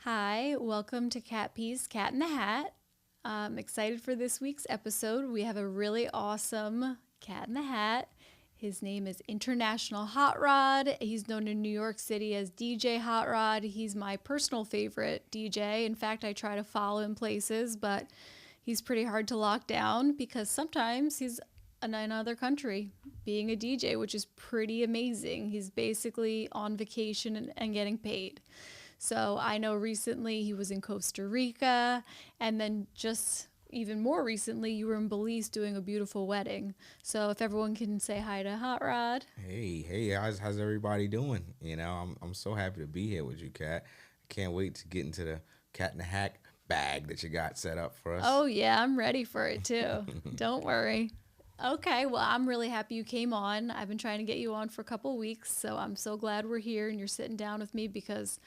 Hi, welcome to Cat P's Cat in the Hat. I'm excited for this week's episode. We have a really awesome cat in the hat. His name is International Hot Rod. He's known in New York City as DJhotrod. He's my personal favorite DJ. In fact, I try to follow him places, but he's pretty hard to lock down because sometimes he's in another country being a DJ, which is pretty amazing. He's basically on vacation and getting paid. So I know recently he was in Costa Rica, and then just even more recently, you were in Belize doing a beautiful wedding. So if everyone can say hi to Hot Rod. Hey, how's everybody doing? I'm so happy to be here with you, Kat. I can't wait to get into the Cat in the Hat bag that you got set up for us. Oh, yeah, I'm ready for it, too. Don't worry. Okay, well, I'm really happy you came on. I've been trying to get you on for a couple of weeks, so I'm so glad we're here and you're sitting down with me because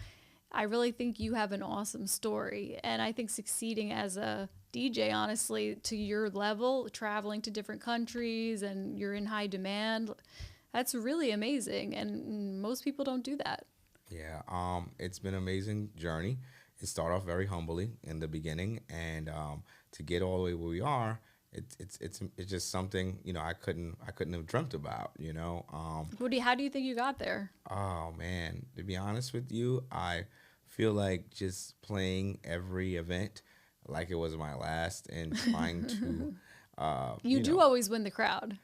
I really think you have an awesome story. And I think succeeding as a DJ, honestly, to your level, traveling to different countries and you're in high demand, that's really amazing. And most people don't do that. Yeah, it's been an amazing journey. It started off very humbly in the beginning, and to get all the way where we are, it's just something I couldn't have dreamt about. How do you think you got there? Oh man, to be honest with you, I feel like just playing every event like it was my last and trying to. You do always win the crowd.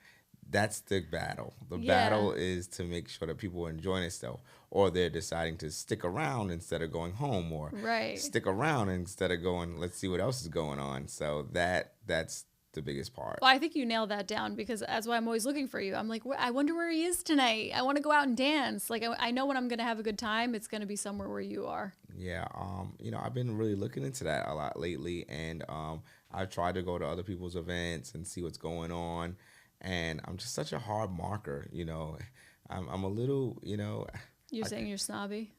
That's the battle. The battle is to make sure that people are enjoying themselves, or they're deciding to stick around instead of going home, or stick around instead of going, let's see what else is going on. So that's the biggest part. Well, I think you nailed that down because that's why I'm always looking for you. I'm like, I wonder where he is tonight. I want to go out and dance. Like, I know when I'm going to have a good time, it's going to be somewhere where you are. Yeah. I've been really looking into that a lot lately, and I've tried to go to other people's events and see what's going on. And I'm just such a hard marker, I'm a little, You're saying you're snobby?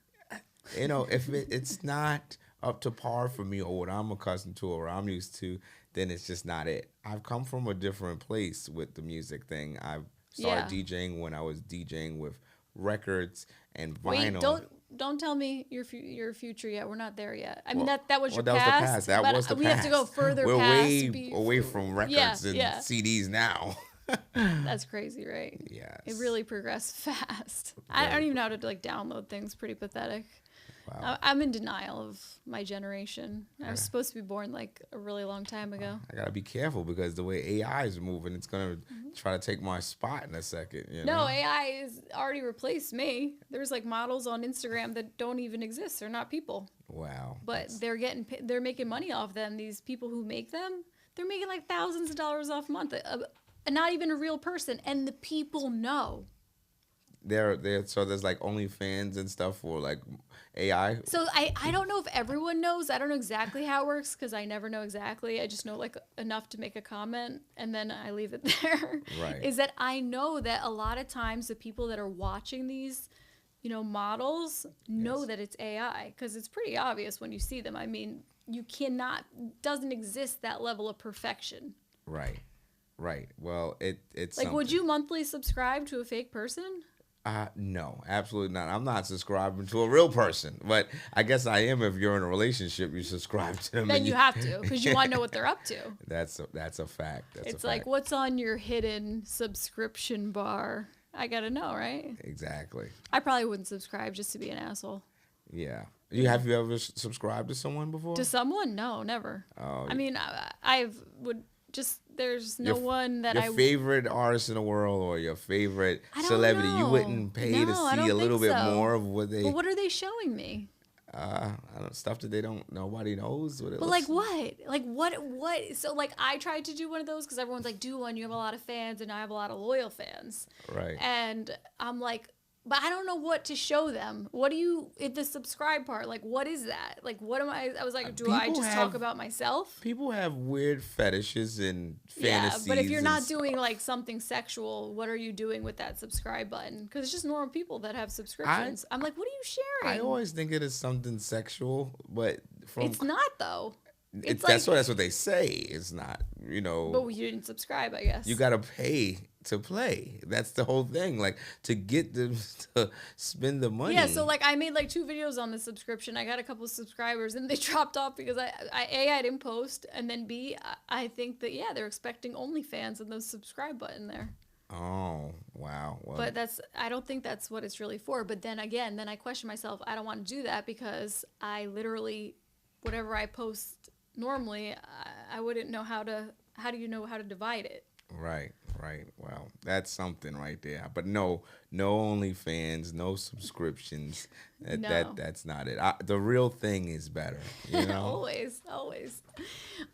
If it's not up to par for me or what I'm accustomed to or what I'm used to, then it's just not it. I've come from a different place with the music thing. I started DJing when I was DJing with records and vinyl. Wait, don't tell me your future yet. We're not there yet. I mean, that was your past. That was the past. We have to go further We're past. Way away from records and CDs now. That's crazy, right? Yes. It really progressed fast. I don't even know how to download things. Pretty pathetic. Wow. I'm in denial of my generation. I was supposed to be born like a really long time ago. I gotta be careful because the way AI is moving, it's gonna try to take my spot in a second. No, AI has already replaced me. There's like models on Instagram that don't even exist. They're not people. Wow. But they're making money off them. These people who make them, they're making like thousands of dollars off a month. Not even a real person, and the people know. So there's like OnlyFans and stuff for like AI. So I don't know if everyone knows. I don't know exactly how it works because I never know exactly. I just know like enough to make a comment and then I leave it there. Right. Is that I know that a lot of times the people that are watching these, models know that it's AI because it's pretty obvious when you see them. I mean, doesn't exist that level of perfection. Right. Well, it's like, would you monthly subscribe to a fake person? No, absolutely not. I'm not subscribing to a real person, but I guess I am if you're in a relationship. You subscribe to them. Then you have to because you want to know what they're up to. That's a fact. It's like what's on your hidden subscription bar. I gotta know, right? Exactly. I probably wouldn't subscribe just to be an asshole. Yeah. Have you ever subscribed to someone before? To someone? No, never. Oh. I mean, there's no one that your favorite artist in the world or your favorite celebrity, you wouldn't pay to see a little bit more of what they. But what are they showing me? Stuff that nobody knows what it but looks like what? So like I tried to do one of those because everyone's like, do one. You have a lot of fans, and I have a lot of loyal fans. Right. And I'm like, but I don't know what to show them. The subscribe part, like, what is that? Like, what am I was like, do I just talk about myself? People have weird fetishes and fantasies. Yeah, but if you're not doing, like, something sexual, what are you doing with that subscribe button? Because it's just normal people that have subscriptions. I'm like, what are you sharing? I always think it is something sexual, but it's not, though. That's what they say. It's not, But you didn't subscribe, I guess. You got to pay to play. That's the whole thing. Like, to get them to spend the money. Yeah, so like I made like 2 videos on the subscription. I got a couple of subscribers and they dropped off because I didn't post, and then B, I think that they're expecting OnlyFans and the subscribe button there. Oh, wow. Well, but I don't think that's what it's really for. But then again, I question myself. I don't want to do that because I literally, whatever I post normally, I wouldn't know how do you know how to divide it? Right. Well, that's something right there. But no OnlyFans, no subscriptions. That's not it. The real thing is better, you know? Always.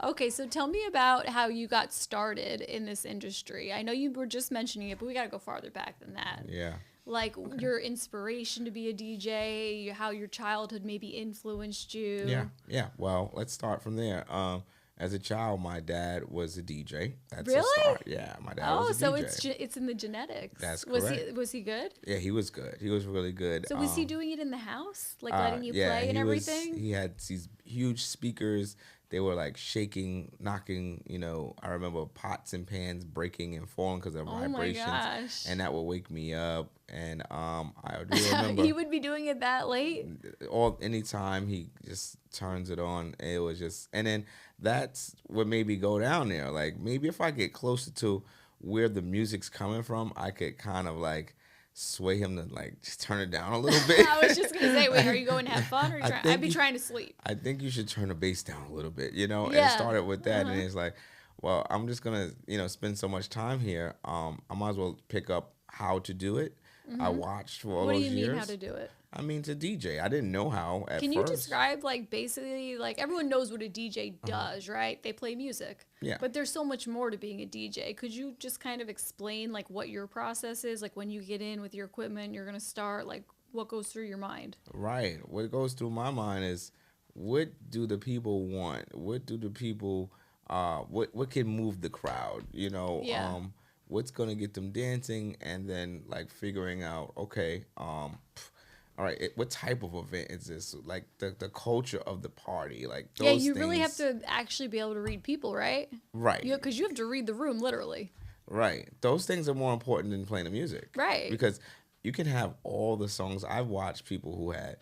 Okay, so tell me about how you got started in this industry. I know you were just mentioning it, but we got to go farther back than that. Yeah. Like your inspiration to be a DJ, how your childhood maybe influenced you. Yeah. Well, let's start from there. As a child, my dad was a DJ. That's really? a start. Yeah, my dad was a DJ. Oh, so it's in the genetics. That's correct. Was he good? Yeah, he was good. He was really good. So was he doing it in the house? Like letting you play and everything? He had these huge speakers. They were like shaking, knocking, I remember pots and pans breaking and falling because of vibrations. Oh my gosh. And that would wake me up. And I do remember. He would be doing it that late? Anytime he just turns it on, it was just, and then that's what made me go down there. Like, maybe if I get closer to where the music's coming from, I could kind of like sway him to like just turn it down a little bit. I was just gonna say, wait, are you going to have fun or I'd be trying to sleep? I think you should turn the bass down a little bit, Yeah. And it started with that, and it's like, well, I'm just gonna, spend so much time here. I might as well pick up how to do it. I watched for all those years. What do you mean how to do it? I mean, to DJ. I didn't know how at first. Can you describe, like, basically, like, everyone knows what a DJ does, right? They play music. Yeah. But there's so much more to being a DJ. Could you just kind of explain, like, what your process is? Like, when you get in with your equipment, you're going to start, like, what goes through your mind? Right. What goes through my mind is, what do the people want? What do the people, what can move the crowd, Yeah. What's going to get them dancing, and then, like, figuring out, okay, all right, what type of event is this? Like, the culture of the party, like those things. You really have to actually be able to read people, right? Right. Because you have to read the room, literally. Right. Those things are more important than playing the music. Right. Because you can have all the songs. I've watched people who had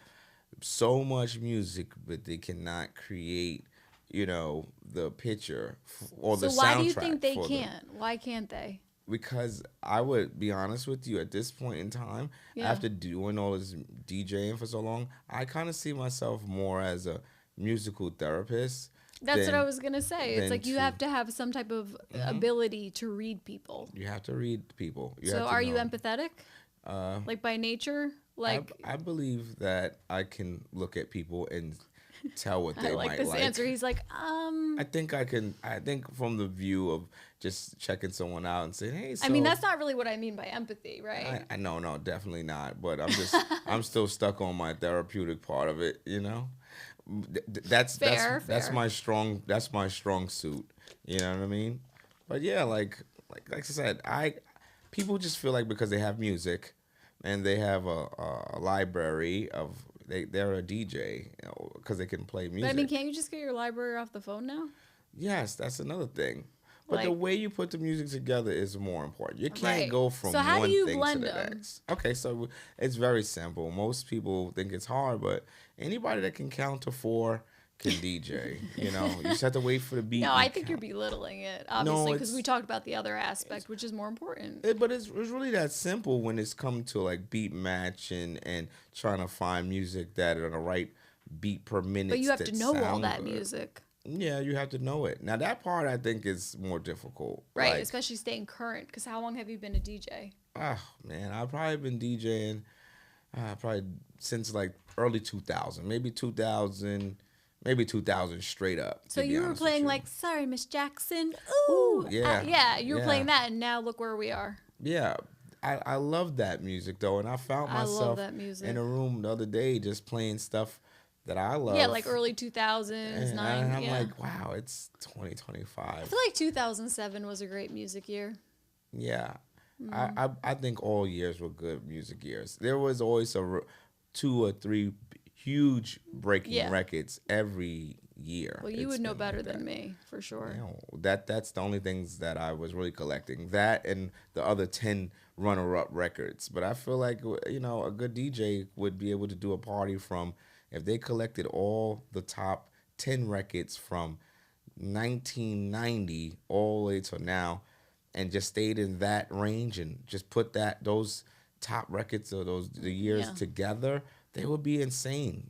so much music, but they cannot create, the picture or the soundtrack. So why do you think they can't? Why can't they? Because I would be honest with you, at this point in time, after doing all this DJing for so long, I kind of see myself more as a musical therapist. That's what I was going to say. It's like you have to have some type of ability to read people. You have to read people. So are you empathetic? Like by nature? Like I believe that I can look at people and tell what they I like might this like. answer. He's like, I think I can. I think from the view of just checking someone out and saying, "Hey." So, I mean, that's not really what I mean by empathy, right? I no, definitely not. But I'm still stuck on my therapeutic part of it. That's fair. my strong suit. You know what I mean? But yeah, like I said, people just feel like because they have music and they have a library of. They're a DJ because they can play music. But I mean, can't you just get your library off the phone now? Yes, that's another thing. But the way you put the music together is more important. You can't go from how one do you thing blend to the them? next. Okay, so it's very simple. Most people think it's hard, but anybody that can count to 4 can DJ. You just have to wait for the beat. No, I think you're belittling it, obviously, because we talked about the other aspect, which is more important. But it's really that simple when it's come to like beat matching and trying to find music that are the right beat per minute. But you have to know all that music. Yeah, you have to know it. Now that part I think is more difficult. Right, especially staying current. Because how long have you been a DJ? Oh man, I've probably been DJing probably since like early 2000, maybe 2000 straight up. So you were playing like, sorry, Miss Jackson. Ooh. Yeah. You were playing that, and now look where we are. Yeah. I love that music, though, and I found myself in a room the other day just playing stuff that I love. Yeah, like early 2000s, and I'm like, wow, it's 2025. I feel like 2007 was a great music year. Yeah. I think all years were good music years. There was always 2 or 3 huge breaking records every year. Well, you would know better than me, for sure. You know, that's the only things that I was really collecting. That and the other 10 runner-up records. But I feel like, a good DJ would be able to do a party from, if they collected all the top 10 records from 1990 all the way to now, and just stayed in that range and just put those top records or the years together, they would be insane,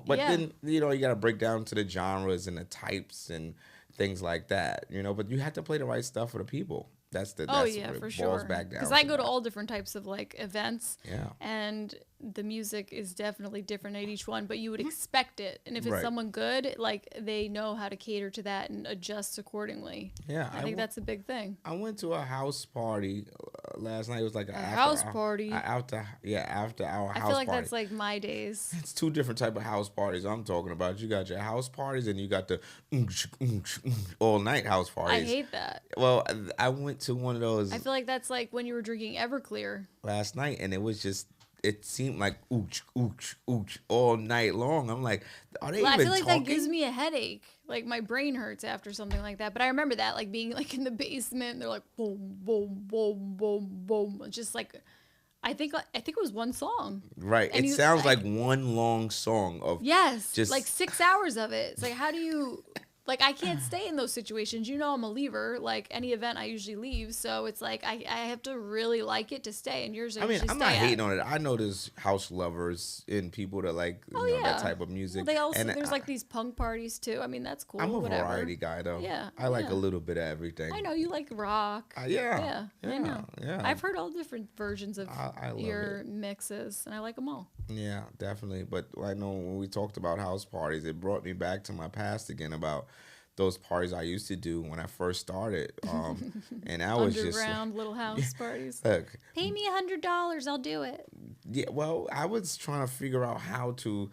But then, you got to break down to the genres and the types and things like that, But you have to play the right stuff for the people. That's for sure. Because I go to all different types of events. Yeah. And the music is definitely different at each one, but you would expect it. And if it's someone good, they know how to cater to that and adjust accordingly. Yeah. I think that's a big thing. I went to a house party last night. It was like a house party. After our house party. I feel like that's like my days. It's two different type of house parties I'm talking about. You got your house parties and you got the all night house parties. I hate that. Well, I went to one of those. I feel like that's like when you were drinking Everclear last night, and it seemed like ooch, ooch, ooch all night long. I'm like, are they even talking? I feel like that gives me a headache. Like my brain hurts after something like that. But I remember that, like being like in the basement, and they're like boom, boom, boom, boom, boom. Just like, I think it was one song. Right. And it sounds like one long song of just like 6 hours of it. It's like, how do you? Like, I can't stay in those situations. I'm a leaver. Like, any event, I usually leave. So it's like, I have to really like it to stay. And yours, I'm not hating on it. I know there's house lovers and people that like that type of music. Well, there's like these punk parties, too. I mean, that's cool. I'm a variety guy, though. Yeah. I like a little bit of everything. I know. You like rock. I know. Yeah. I've heard all different versions of your mixes, and I like them all. Yeah, definitely. But I know when we talked about house parties, it brought me back to my past again about those parties I used to do when I first started. And I was just underground little house parties. Look, pay me $100, I'll do it. Yeah, well, I was trying to figure out how to.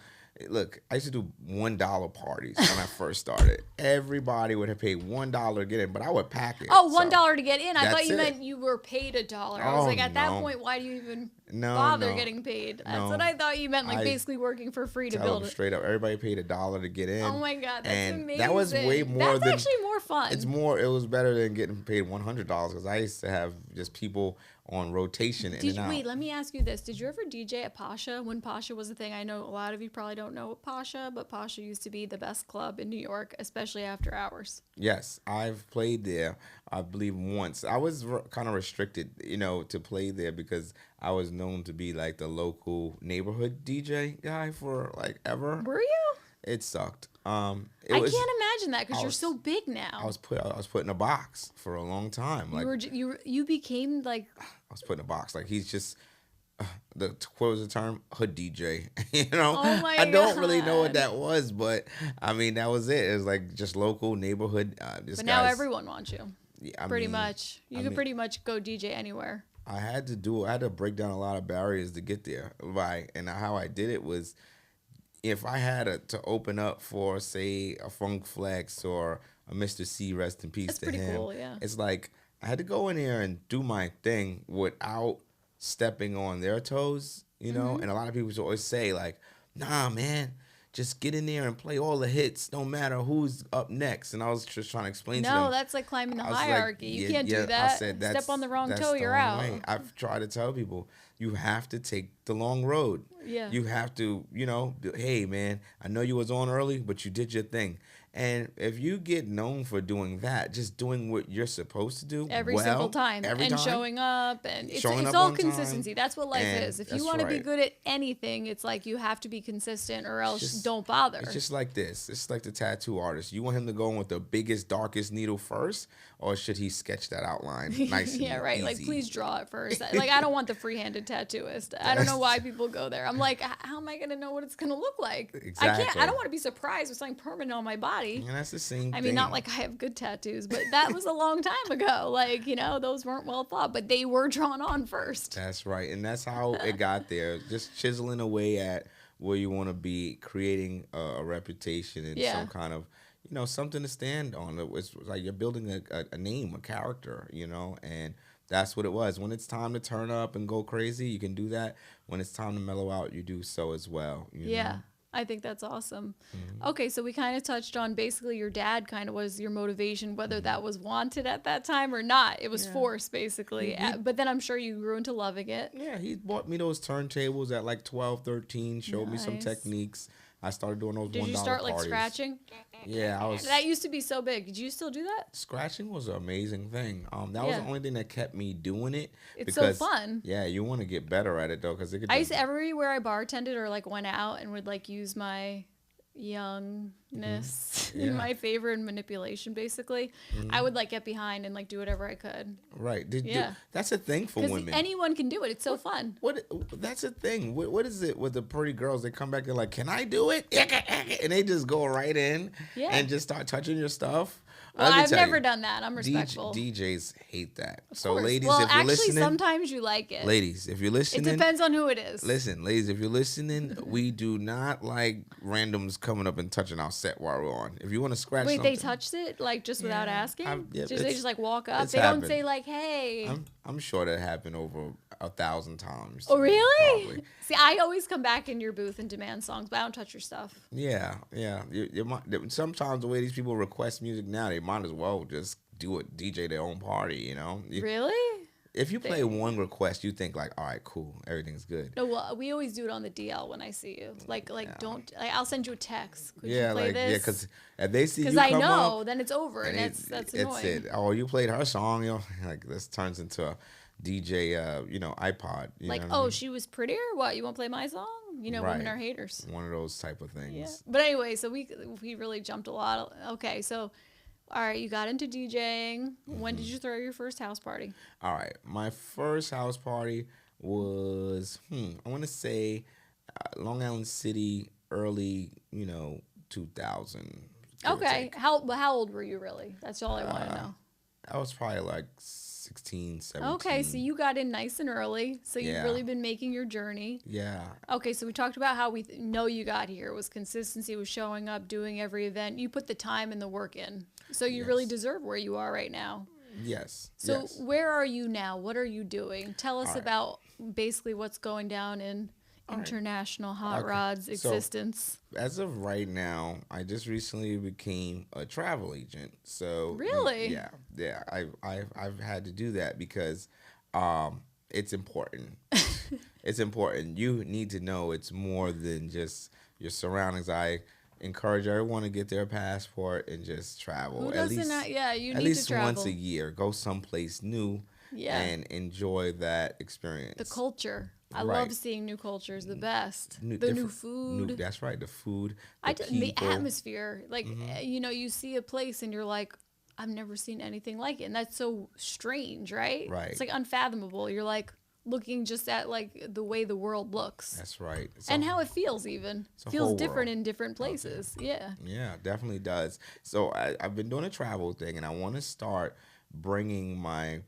Look, I used to do $1 parties when I first started. Everybody would have paid $1 to get in, but I would pack it. Oh, $1 to get in. I thought you meant you were paid $1. I was like, at that point, why do you even bother getting paid? That's what I thought you meant, like basically working for free to build it. Straight up, everybody paid $1 to get in. Oh my God, that's amazing. That was way more. That's actually more fun. It was better than getting paid $100 because I used to have just people on rotation in and out. Wait, let me ask you this. Did you ever DJ at Pasha when Pasha was a thing? I know a lot of you probably don't know Pasha, but Pasha used to be the best club in New York, especially after hours. Yes, I've played there, I believe, once. I was kind of restricted, to play there because I was known to be like the local neighborhood DJ guy for like ever. Were you? It sucked. I can't imagine that because you're so big now. I was put in a box for a long time. Like you became like. I was put in a box. Like he's just what was the term? Hood DJ. Oh my I don't really know what that was, but I mean that was it. It was like just local neighborhood. But now everyone wants you. Yeah, pretty much. You can pretty much go DJ anywhere. I had to break down a lot of barriers to get there. Right, and how I did it was. If I had to open up for, say, a Funk Flex or a Mr. C, rest in peace to him. That's pretty cool, yeah. It's like I had to go in there and do my thing without stepping on their toes, And a lot of people always say, like, nah, man, just get in there and play all the hits, no matter who's up next. And I was just trying to explain to them. No, that's like climbing the hierarchy. You can't do that. I said, step on the wrong toe, you're out. Way. I've tried to tell people, you have to take the long road. Yeah. You have to, hey, man, I know you was on early, but you did your thing. And if you get known for doing that, just doing what you're supposed to do every single time, showing up, and it's all consistency. That's what life is. If you want to be good at anything, it's like you have to be consistent, or else don't bother. It's just like this. It's like the tattoo artist. You want him to go in with the biggest, darkest needle first, or should he sketch that outline nice? Yeah, right. Easy? Like, please draw it first. Like, I don't want the free-handed tattooist. I don't know why people go there. I'm like, how am I going to know what it's going to look like? Exactly. I don't want to be surprised with something permanent on my body. And that's the same thing. I mean, not like I have good tattoos, but that was a long time ago. Like, those weren't well thought, but they were drawn on first. That's right. And that's how it got there. Just chiseling away at where you want to be, creating a reputation and some kind of, something to stand on. It's like you're building a name, a character, and that's what it was. When it's time to turn up and go crazy, you can do that. When it's time to mellow out, you do so as well. You know? I think that's awesome. Mm-hmm. Okay, so we kind of touched on basically your dad kind of was your motivation, whether that was wanted at that time or not. It was forced, basically. But then I'm sure you grew into loving it. Yeah, he bought me those turntables at like 12, 13, showed me some techniques. I started doing those $1 Did you start parties. like scratching? Yeah, I was. That used to be so big. Did you still do that? Scratching was an amazing thing. That was the only thing that kept me doing it. It's because, so fun. Yeah, you want to get better at it though, because I used to, everywhere I bartended or like went out and would like use my youngness in my favor and manipulation, basically. I would like get behind and like do whatever I could. Right. That's a thing for women. Anyone can do it. It's so fun. That's a thing. What is it with the pretty girls? They come back, they're like, "Can I do it?" And they just go right in and just start touching your stuff. Well, I've never done that. I'm respectful. DJs hate that. So, ladies, well, if you're actually, listening, sometimes you like it. Ladies, if you're listening, it depends on who it is. Listen, ladies, if you're listening, we do not like randoms coming up and touching our set while we're on. If you want to scratch, wait, they touched it like just without asking? They just like walk up. They don't say like, "Hey." I'm sure that happened over 1,000 times. Oh, really? Probably. See, I always come back in your booth and demand songs, but I don't touch your stuff. Yeah. Sometimes the way these people request music now, they might as well just do it, DJ their own party, you know? Really? If you play one request, you think like, all right, cool, everything's good. No, well, we always do it on the DL when I see you. Don't. I'll send you a text. Could you play this? Because if they see you come up, because I know, up, then it's over, and that's annoying. It's it. Oh, you played her song, you know, like this turns into a DJ, iPod. Like, oh, I mean? She was prettier. What? You won't play my song? You know, women are haters. One of those type of things. Yeah. But anyway, so we really jumped a lot. Okay, so. All right, you got into DJing. When did you throw your first house party? All right, my first house party was, I want to say Long Island City, early, 2000. Okay, how old were you really? That's all I want to know. I was probably like 16, 17. Okay, so you got in nice and early. So you've really been making your journey. Yeah. Okay, so we talked about how we know you got here. It was consistency, it was showing up, doing every event. You put the time and the work in. So you really deserve where you are right now. Yes. So where are you now? What are you doing? Tell us about basically what's going down in International Hot Rod's existence. So, as of right now, I just recently became a travel agent. So really, yeah, I've had to do that because it's important. It's important. You need to know it's more than just your surroundings. I encourage everyone to get their passport and just travel. Who doesn't? You at need least to travel once a year. Go someplace new. And enjoy that experience. The culture. I love seeing new cultures. The best. The new food. That's right. The food. The atmosphere. Like, you see a place and you're like, I've never seen anything like it. And that's so strange, right? Right. It's like unfathomable. You're like looking just at like the way the world looks. That's right. And how it feels even. It feels different in different places. Yeah. Yeah, definitely does. So I've been doing a travel thing and I want to start bringing my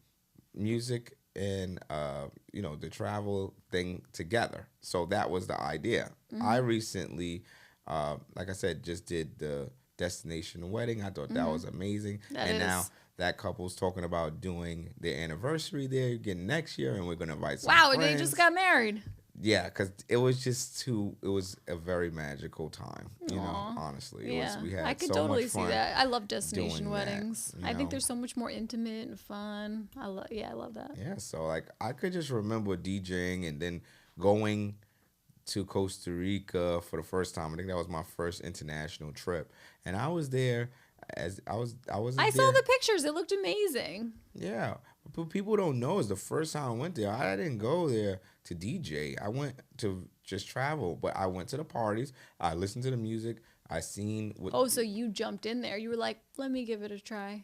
music and the travel thing together. So that was the idea. I recently like I said, just did the destination wedding. I thought that was amazing. Now that couple's talking about doing their anniversary there again next year, and we're gonna invite some friends. They just got married. Yeah, because it was a very magical time, honestly. I could totally see that. I love destination weddings. I think they're so much more intimate and fun. I love that. Yeah, so like I could just remember DJing and then going to Costa Rica for the first time. I think that was my first international trip. And I was there I saw the pictures. It looked amazing. Yeah. But people don't know is the first time I went there, I didn't go there to DJ. I went to just travel, but I went to the parties. I listened to the music. I seen what. So you jumped in there. You were like, let me give it a try.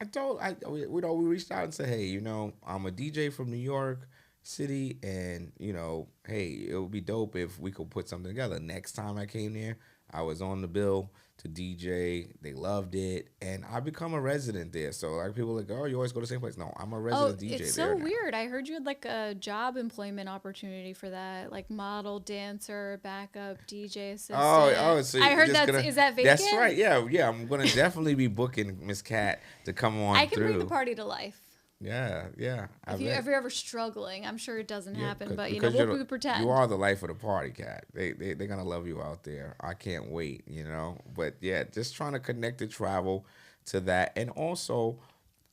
We reached out and said, hey, I'm a DJ from New York City, and hey, it would be dope if we could put something together. Next time I came there, I was on the bill to DJ. They loved it, and I become a resident there. So like people are like, oh, you always go to the same place. No, I'm a resident DJ. It's so weird. I heard you had like a job employment opportunity for that, like model, dancer, backup, DJ assistant. So I heard is that vacant? That's right. Yeah. I'm gonna definitely be booking Miss Cat to come on. I can bring the party to life. Yeah, yeah. If you're ever struggling, I'm sure it doesn't happen, but we pretend. You are the life of the party, Cat. They're gonna love you out there. I can't wait, But yeah, just trying to connect the travel to that, and also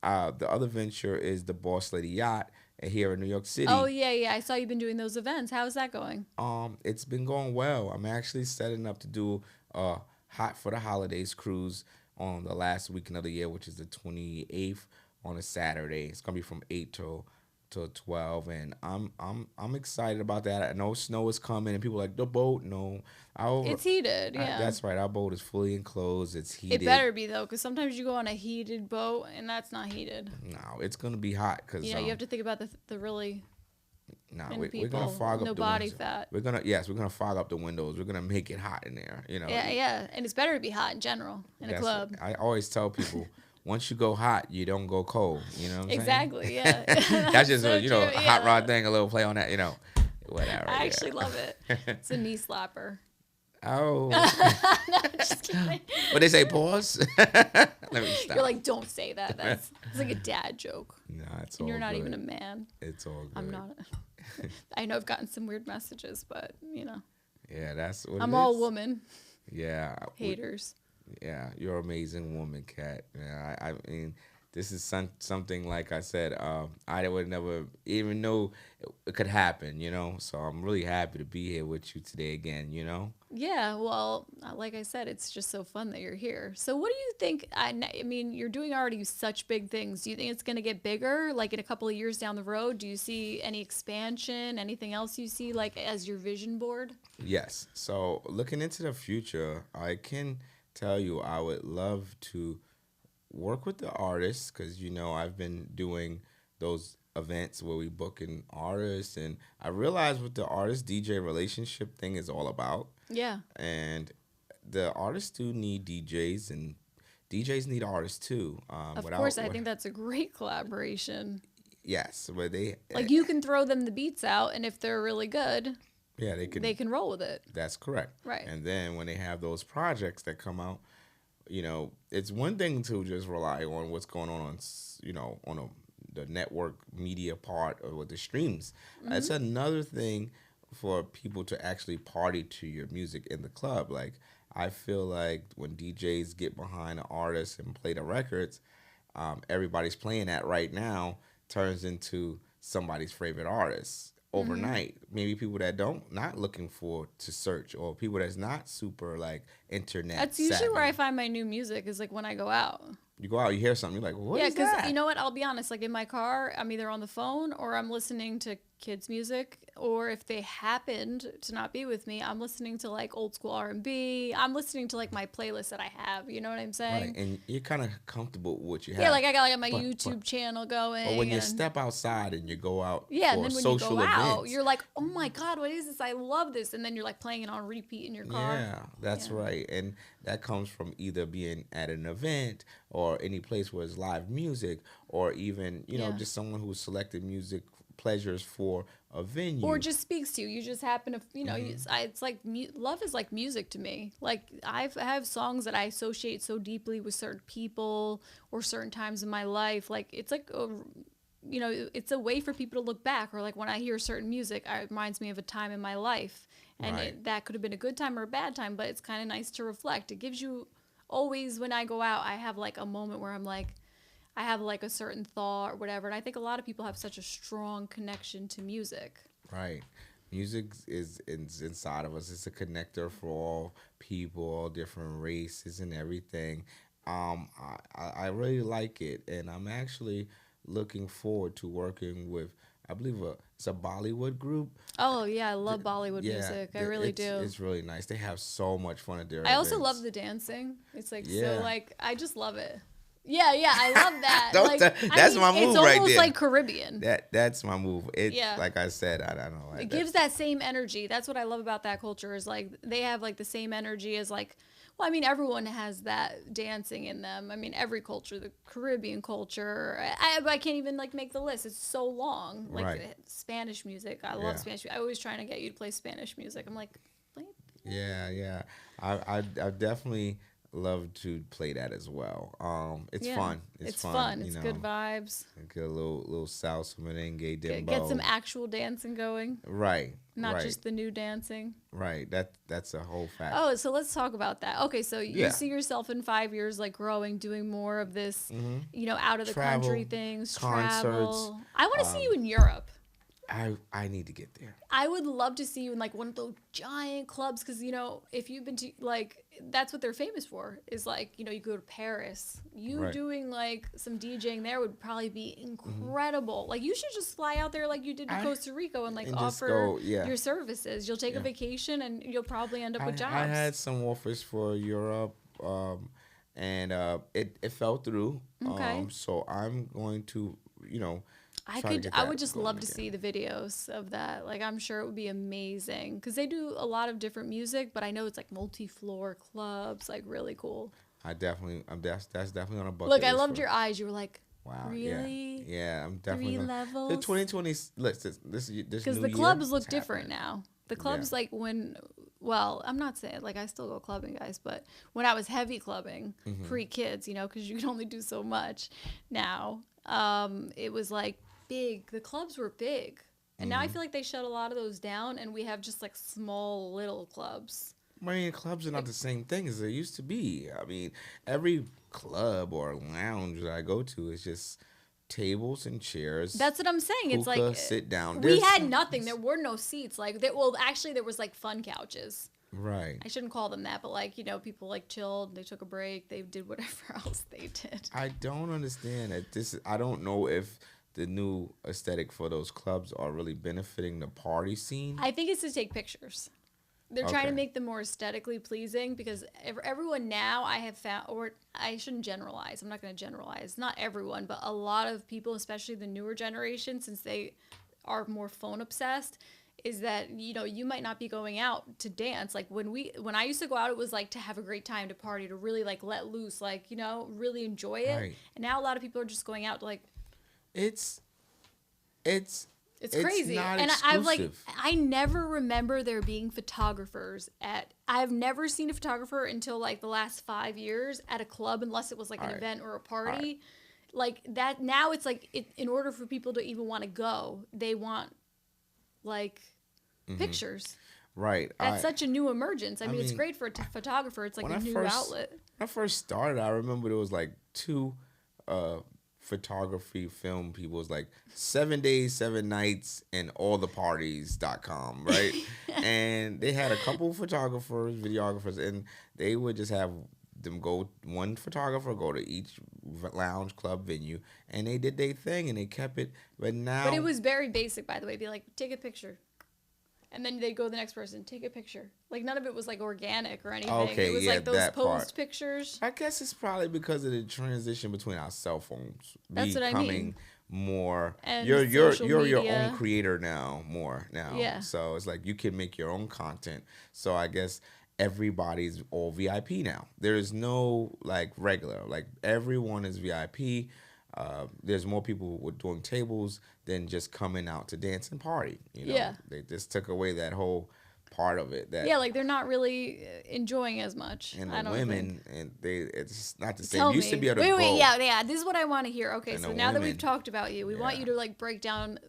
the other venture is the Boss Lady Yacht here in New York City. Oh yeah. I saw you've been doing those events. How is that going? It's been going well. I'm actually setting up to do a Hot for the Holidays cruise on the last weekend of the year, which is the 28th on a Saturday. It's gonna be from 8 till 12, and I'm excited about that. I know snow is coming, and people are like the boat. No, it's heated. Yeah, that's right. Our boat is fully enclosed. It's heated. It better be though, because sometimes you go on a heated boat and that's not heated. No, it's gonna be hot because you have to think about the really. No, we're gonna fog up the body windows. Fat. We're gonna fog up the windows. We're gonna make it hot in there. Yeah, and it's better to be hot in general in a club. I always tell people. Once you go hot, you don't go cold. You know what I'm saying? Exactly, yeah. That's just so a hot rod thing, a little play on that, whatever. I actually love it. It's a knee slapper. Oh. No, just kidding. What they say, pause? Let me stop. You're like, don't say that. It's like a dad joke. No, it's and all you're not good. even a man. It's all good. I'm not. I know I've gotten some weird messages, but Yeah, that's what I'm all woman. Yeah. Haters. Yeah, you're an amazing woman, Kat. Yeah, I mean, this is something, like I said, I would never even know it could happen, So I'm really happy to be here with you today again, Yeah, well, like I said, it's just so fun that you're here. So what do you think? I mean, you're doing already such big things. Do you think it's going to get bigger, like in a couple of years down the road? Do you see any expansion, anything else you see, like as your vision board? Yes. So looking into the future, I can tell you I would love to work with the artists because I've been doing those events where we book in artists, and I realize what the artist DJ relationship thing is all about. Yeah. And the artists do need DJs, and DJs need artists too. Of course, I think that's a great collaboration. Yes, but you can throw them the beats out, and if they're really good. Yeah, they can roll with it. That's correct. Right. And then when they have those projects that come out, it's one thing to just rely on what's going on the network media part or with the streams. Mm-hmm. It's another thing for people to actually party to your music in the club. Like, I feel like when DJs get behind an artist and play the records, everybody's playing that right now turns into somebody's favorite artist. Overnight, maybe people that not looking to search, or people that's not super like internet. That's usually savvy. where I find my new music is like when I go out. You go out, you hear something, you're like, what is that? Yeah, because you know what? I'll be honest. Like in my car, I'm either on the phone or I'm listening to kids' music, or if they happened to not be with me, I'm listening to like old school R&B. I'm listening to like my playlist that I have. You know what I'm saying? Right, and you're kind of comfortable with what you have. Yeah, like I got my YouTube channel going. But when you step outside and you go out, and then when you go out, you're like, oh my God, what is this? I love this, and then you're like playing it on repeat in your car. Yeah, that's right, and that comes from either being at an event or any place where it's live music, or even just someone who's selected music pleasures for a venue, or just speaks to you. You just happen to it's like love is like music to me. Like I have songs that I associate so deeply with certain people or certain times in my life. Like it's like it's a way for people to look back, or like when I hear certain music, it reminds me of a time in my life, and that could have been a good time or a bad time, but it's kind of nice to reflect. It gives you always, when I go out, I have like a moment where I'm like, I have like a certain thought or whatever. And I think a lot of people have such a strong connection to music. Right. Music is inside of us. It's a connector for all people, all different races and everything. I really like it. And I'm actually looking forward to working with, I believe it's a Bollywood group. Oh, yeah. I love Bollywood music. I really do. It's really nice. They have so much fun at their events. I also love the dancing. It's like, so like, I just love it. Yeah, I love that. That's my move right there. It's almost like Caribbean. That's my move. Like I said, I don't know. It gives that same energy. That's what I love about that culture, is like they have like the same energy as like, well, I mean, everyone has that dancing in them. I mean, every culture, the Caribbean culture. I can't even like make the list. It's so long. Like Spanish music. I love Spanish music. I always trying to get you to play Spanish music. I'm like, play. Yeah. I definitely love to play that as well. It's Yeah. fun. It's fun. You It's know, good vibes. get a little salsa merengue Get some dembow. actual dancing going, Right, not right, just the new dancing. right. That's a whole fact. Oh, so let's talk about that. Okay, so you Yeah. see yourself in 5 years, like growing, doing more of this, out of the Travel, country things, concerts. travel. I want to see you in Europe. I need to get there. I would love to see you in like one of those giant clubs because if you've been to like that's what they're famous for is like you go to Paris. You Right. doing like some DJing there would probably be incredible. Like you should just fly out there like you did to Costa Rica and like and just offer go, yeah. your services. You'll take a vacation and you'll probably end up with jobs. I had some offers for Europe, and it fell through. Okay. So I'm going to, I would just love to see the videos of that. Like I'm sure it would be amazing because they do a lot of different music, but I know it's like multi-floor clubs, like really cool. That's definitely on a bucket Look, I list loved for- your eyes. You were like, Wow. really? Yeah. I'm definitely. 3 The levels? 2020. This Because new the year, clubs look it's different happening. now. The clubs like well, I'm not saying like I still go clubbing, guys, but when I was heavy clubbing pre-kids, because you can only do so much. Now, it was like big. The clubs were big, and now I feel like they shut a lot of those down, and we have just like small little clubs. I mean, clubs are not the same thing as they used to be. I mean, every club or lounge that I go to is just tables and chairs. That's what I'm saying. It's hookah, like sit down. We had nothing. There were no seats. Like, actually, there was like fun couches. Right. I shouldn't call them that, but like people like chilled. They took a break. They did whatever else they did. I don't understand it. I don't know if the new aesthetic for those clubs are really benefiting the party scene. I think it's to take pictures. They're trying to Okay. make them more aesthetically pleasing because everyone now I have found, or I shouldn't generalize. I'm not going to generalize. Not everyone, but a lot of people, especially the newer generation, since they are more phone obsessed, is that you might not be going out to dance. Like when I used to go out, it was like to have a great time, to party, to really like let loose, like really enjoy it. Right. And now a lot of people are just going out to like. It's Crazy. not And exclusive. I never remember there being photographers I've never seen a photographer until like the last 5 years at a club, unless it was like an event or a party. Like that now it's like in order for people to even want to go, they want like pictures. Right. That's such a new emergence. I mean, it's mean, great for a photographer. It's like when a new outlet. When I first started, I remember there was like two photography film people. It was like 7 days, 7 nights, and alltheparties.com, right? And they had a couple photographers, videographers, and they would just have them one photographer go to each lounge, club, venue, and they did their thing and they kept it. But it was very basic, by the way. Be like, take a picture. And then they'd go to the next person, take a picture. Like, none of it was, like, organic or anything. Okay, it was, yeah, like, those that posed part. pictures. I guess it's probably because of the transition between our cell phones That's what I becoming mean. more. And You're social your media. own creator now. Yeah. So it's like you can make your own content. So I guess everybody's all VIP now. There is no like regular. Like everyone is VIP. There's more people doing tables than just coming out to dance and party. Yeah. They just took away that whole part of it. That Yeah, like, they're not really enjoying as much. and I the don't women think. and it's not the same. Tell You used me. to be able to wait, go. yeah. This is what I want to hear. Okay, And so the now that we've women. talked about you, we want you Yeah. to, like, break down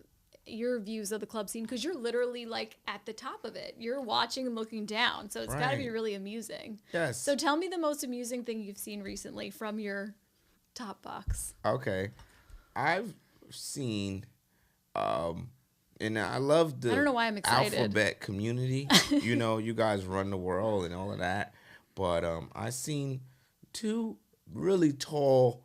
your views of the club scene because you're literally, like, at the top of it. You're watching and looking down, so it's got to be Right. really amusing. Yes. So tell me the most amusing thing you've seen recently from your top box. Okay. I've seen and I love the I don't know why I'm excited. alphabet community. You guys run the world and all of that. But I seen two really tall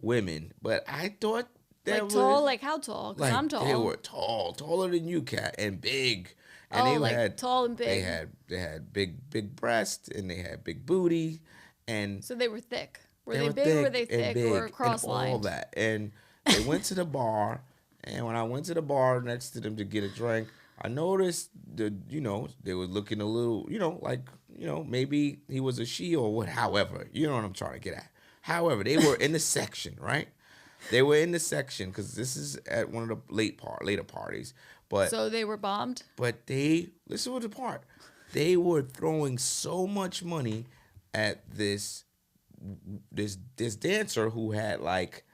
women, but I thought that Like tall, like how tall? Because like I'm tall. they were tall, taller than you, Kat, and big. And Oh, they like had tall and big. They had big breasts and they had big booty and So they were thick. Were they they were big or were they and thick big or and cross-lined? all that. And they went to the bar, and when I went to the bar next to them to get a drink, I noticed they were looking a little, maybe he was a she or what. However, you know what I'm trying to get at. However, they were in the section, right? They were in the section because this is at one of the later parties. But So they were bombed? but listen to the part. They were throwing so much money at this this dancer who had like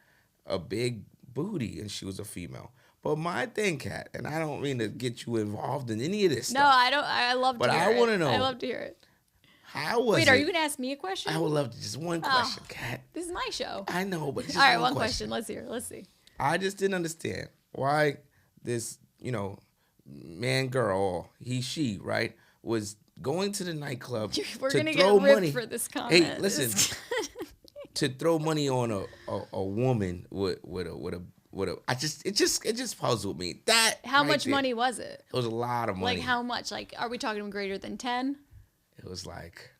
a big booty, and she was a female. But my thing, Kat, and I don't mean to get you involved in any of this stuff. No, I don't. I love to hear it. But I want to know. I love to hear it. How was Wait, are you going to ask me a question? I would love to. Just one question, Kat. This is my show. I know, but just all right, one question. Let's hear. Let's see. I just didn't understand why this, man, girl, she, right, was going to the nightclub We're to gonna throw get ripped money. For this comment. Hey, listen, to throw money on a woman with a. It just puzzled me. That how much money was it? It was a lot of money. Like how much? Like, are we talking greater than 10? It was like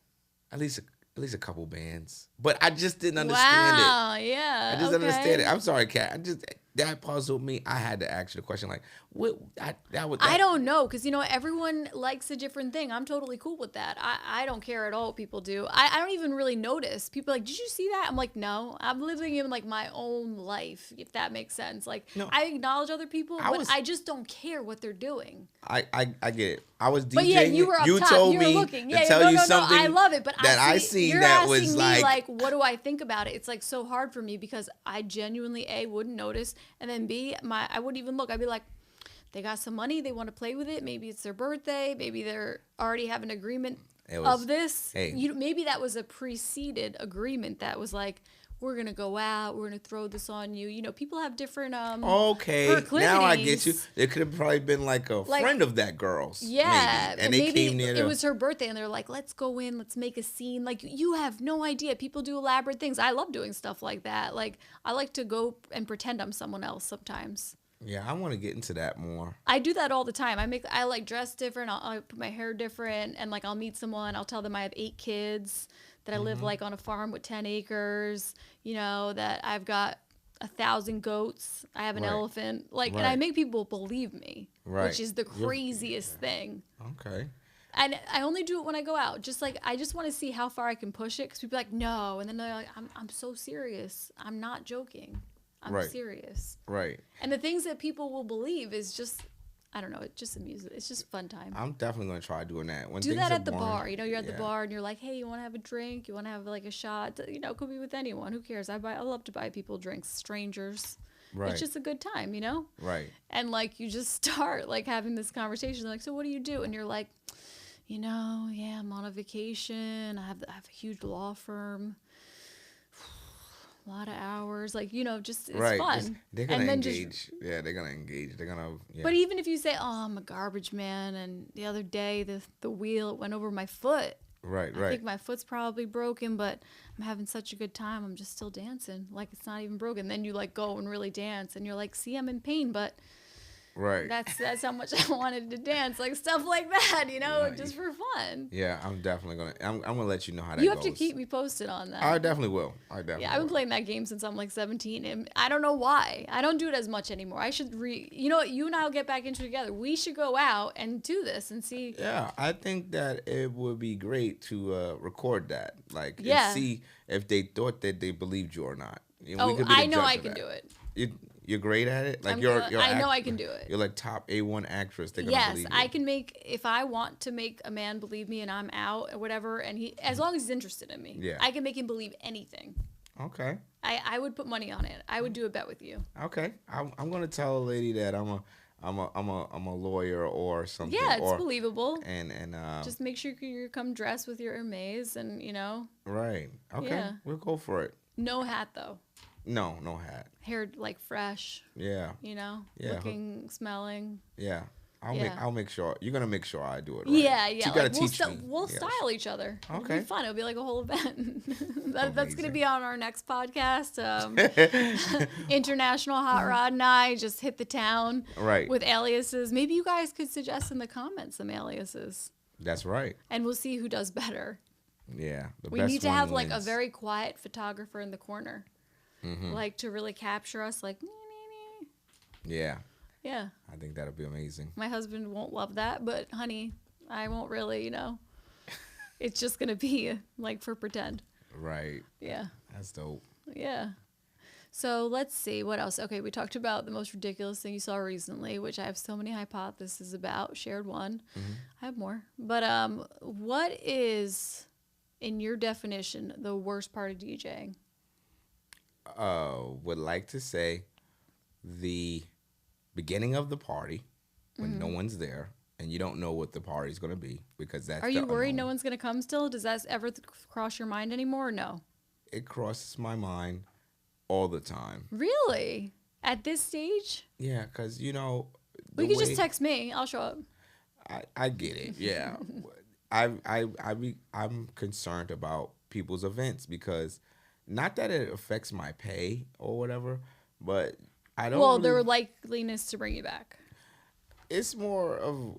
at least a couple bands, but I just didn't understand it. Wow, yeah. I just didn't understand it. I'm sorry, Kat. That puzzled me. I had to ask you the question, like, what? I don't know, because everyone likes a different thing. I'm totally cool with that. I don't care at all what people do. I don't even really notice. People are like, did you see that? I'm like, no. I'm living in like my own life, if that makes sense. Like, no, I acknowledge other people, but I just don't care what they're doing. I get it. I was DJing. But yeah, you were up top. Told you were me looking. to tell you something. I love it, but that I seen you're that asking was me, like, what do I think about it? It's like so hard for me because I genuinely A, wouldn't notice, and then B, I wouldn't even look. I'd be like, they got some money, they want to play with it. Maybe it's their birthday. Maybe they're already have an agreement of this. Hey. Maybe that was a preceded agreement that was like, we're going to go out, we're going to throw this on you. People have different okay, now I get you. It could have probably been like a friend of that girl's. Yeah. Maybe. And they came near it was her birthday, and they're like, let's go in, let's make a scene. Like, you have no idea. People do elaborate things. I love doing stuff like that. Like, I like to go and pretend I'm someone else sometimes. Yeah, I want to get into that more. I do that all the time. I like dress different. I'll put my hair different, and like I'll meet someone. I'll tell them I have 8 kids, that I live like on a farm with 10 acres. That I've got 1,000 goats. I have an elephant. Like, and I make people believe me, which is the craziest thing. Okay. And I only do it when I go out. Just like, I just want to see how far I can push it, because people are like, no, and then they're like, I'm so serious. I'm not joking. I'm serious. Right. And the things that people will believe is just, I don't know, it just amuses. It's just fun time. I'm definitely going to try doing that. Do that at the bar. You're at the bar and you're like, hey, you want to have a drink? You want to have like a shot? It could be with anyone. Who cares? I love to buy people drinks, strangers. Right. It's just a good time, Right. And like, you just start like having this conversation. They're like, so what do you do? And you're like, yeah, I'm on a vacation. I have a huge law firm. A lot of hours, like, just it's fun. They're gonna engage. They're gonna engage. They're gonna. Yeah. But even if you say, "Oh, I'm a garbage man," and the other day the wheel went over my foot. Right. I think my foot's probably broken, but I'm having such a good time. I'm just still dancing, like it's not even broken. Then you like go and really dance, and you're like, "See, I'm in pain, but." Right. That's how much I wanted to dance, like stuff like that, just for fun. Yeah, I'm definitely I'm gonna let you know how that goes. You have to keep me posted on that. I definitely will. Yeah, I've been playing that game since I'm like 17, and I don't know why. I don't do it as much anymore. I should you and I'll get back into it together. We should go out and do this and see. Yeah, I think that it would be great to record that, and see if they thought that they believed you or not. I know I can do it. You're great at it. Like I know I can do it. You're like top A1 actress. They're gonna believe you. I can make, if I want to make a man believe me and I'm out or whatever, and as long as he's interested in me, I can make him believe anything. Okay. I would put money on it. I would do a bet with you. Okay. I'm gonna tell a lady that I'm a lawyer or something. Yeah, it's believable. And just make sure you come dressed with your Hermes and Right. Okay. Yeah. We'll go for it. No hat though. No hat. Hair like fresh. Yeah. Yeah. Looking, smelling. Yeah. I'll make sure. You're gonna make sure I do it right. Yeah. You gotta teach me. We'll style each other. Okay. It'll be fun. It'll be like a whole event. That's gonna be on our next podcast. International Hot Rod and I just hit the town. Right. With aliases. Maybe you guys could suggest in the comments some aliases. That's right. And we'll see who does better. Yeah. We need to have like a very quiet photographer in the corner. Mm-hmm. Like to really capture us, like. Yeah. Yeah. I think that'll be amazing. My husband won't love that, but honey, I won't really, It's just gonna be like for pretend. Right. Yeah. That's dope. Yeah. So let's see what else. Okay, we talked about the most ridiculous thing you saw recently, which I have so many hypotheses about. Shared one. Mm-hmm. I have more, but what is in your definition, the worst part of DJing? Would like to say the beginning of the party when no one's there and you don't know what the party's going to be, because that's Are you worried no one's going to come still? Does that ever cross your mind anymore or no? It crosses my mind all the time. Really? At this stage? Yeah, because, you know... You can just text me. I'll show up. I get it, yeah. I'm concerned about people's events because not that it affects my pay or whatever, but I don't... Well, their likeliness to bring you back. It's more of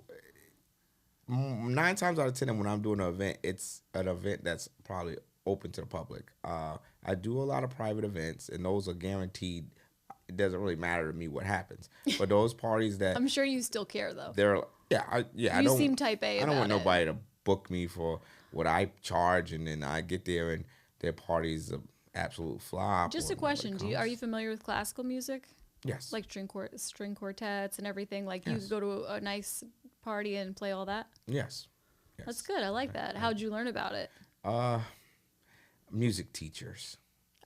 9 times out of 10 when I'm doing an event, it's an event that's probably open to the public. I do a lot of private events, and those are guaranteed. It doesn't really matter to me what happens. But those parties that... I'm sure you still care, though. You seem type A I don't want nobody to book me for what I charge, and then I get there and their party's an absolute flop. Just a question. Are you familiar with classical music? Yes. Like string quartets and everything? Like you go to a nice party and play all that? Yes. That's good. I like that. How'd you learn about it? Music teachers.